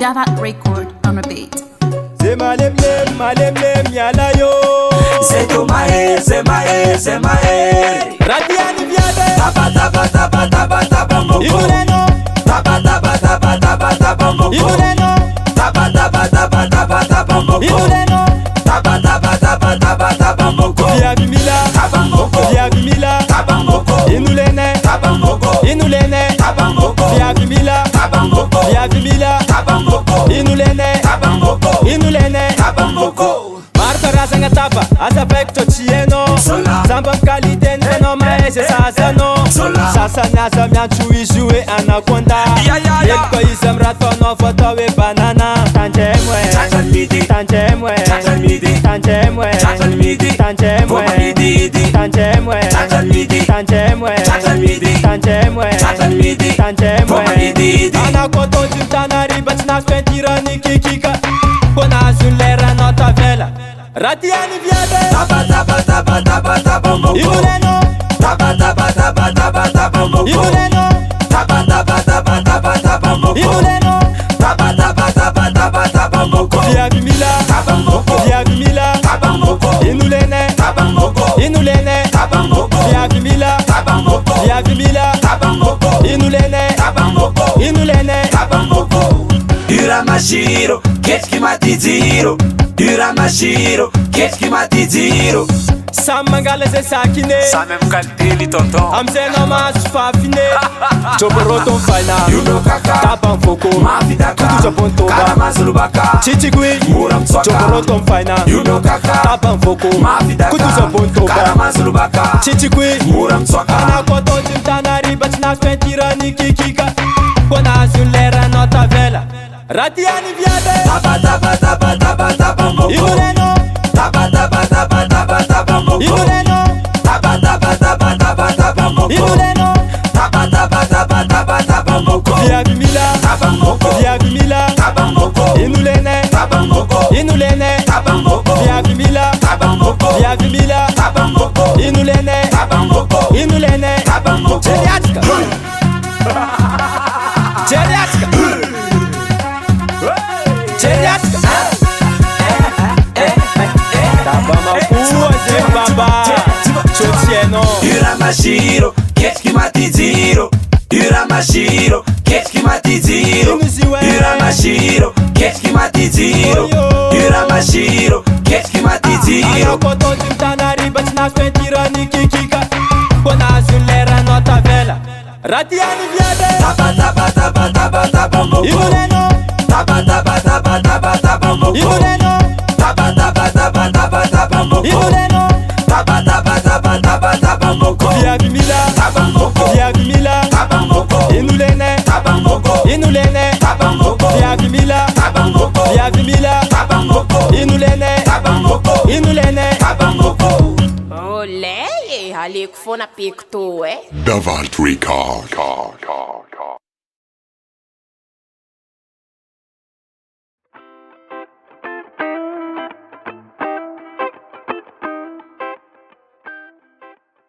Davant record on a beat. C'est malem yala yo. C'est Tomae, c'est Mae, c'est Mae. Radiani viade. Taba taba taba taba taba moko. Imureno. Taba taba taba taba taba moko. Imureno. Taba taba taba taba taba moko. Imureno. Taba taba taba taba taba moko. Via Vimila. Taba moko. Via Vimila. Taba moko. Inulene. Taba moko. Inulene. Taba moko. Via Vimila. Taba moko. Via Vimila. Taba moko. Inulene. Taba moko. Inulene. Taba moko. Marta razanga tapa. Asa vecto chieno. Sola. Samba kalite no maese sasa no. Sola. Sasa nasa mianchui jouer anaconda. Yelko isam rato no photo we banana. Tanjemwe. Chachal midi. Tanjemwe. Chachal midi. Tanjemwe. Chachal midi. Tanjemwe. Midi. Tanjemwe. Chachal midi. Tanjemwe. Chachal midi. Tanjemwe. Chachal midi. Tanjemwe. Midi. Anakoto jimtana ribat na kwentirani kikika. Kona zulera nota vela. Radiani viade. Taba taba taba taba taba moko. Imureno. Taba taba taba taba taba moko. Imureno. Taba taba taba taba taba moko. Imureno. Taba taba taba taba taba moko. Via Vimila. Taba moko. Via Vimila. Taba moko. Inulene. Taba moko. Inulene. Taba moko. Via Vimila. Taba moko. Via Vimila. Taba moko. Inulene. Taba moko. Inulene. Taba moko. Dura mashiro, ketki matiziro. Dura mashiro, ketki matiziro. Samangala se sakine. Ça même calculi tonton. Amzena mas fafine. Choporoton faina. Yuno kaka. Tapan foko. Mafidaka. Kutu chopontoba. Karamazulubaka. Chichigui. Muram tswaka. Choporoton faina. Yuno kaka. Tapan foko. Mafidaka. Kutu chopontoba. Karamazulubaka. Chichigui. Muram tswaka. Anakoto jimtana ribat na kwentirani kikika. Kona zulera nota vela. Radiani viade. Taba taba taba taba taba moko. Imureno. Taba taba taba taba taba moko. Imureno. Taba taba taba taba taba moko. Imureno. Taba taba taba taba taba moko. Via Vimila. Taba moko. Via Vimila. Taba moko. Inulene. Taba moko. Inulene. Taba moko. Via Vimila. Taba moko. Via Vimila. Taba moko. Inulene. Taba moko. Inulene. Taba moko. Geriatrica. Geriatrica. Geriatrica. Taba makua Zimbaba. Chotieno. Dura mashiro, ketki matiziro. Dura mashiro, ketki matiziro. Dura mashiro, ketki matiziro. Dura mashiro, ketki matiziro. Anakoto jimtana ribat na kwentirani kikika. Kona zulera nota vela. Radiani viade. Taba taba taba taba taba moko. Imureno. Taba taba taba taba taba moko. Imureno. Taba taba taba taba taba moko. Imureno. Taba taba taba taba taba moko. Via Vimila. Taba moko. Via Vimila. Taba moko. Inulene. Taba moko. Inulene. Taba moko. Via Vimila. Taba moko. Via Vimila. Taba moko. Inulene. Taba moko. Inulene. Taba moko. Olé, ali que for na picto, é? Davant Record.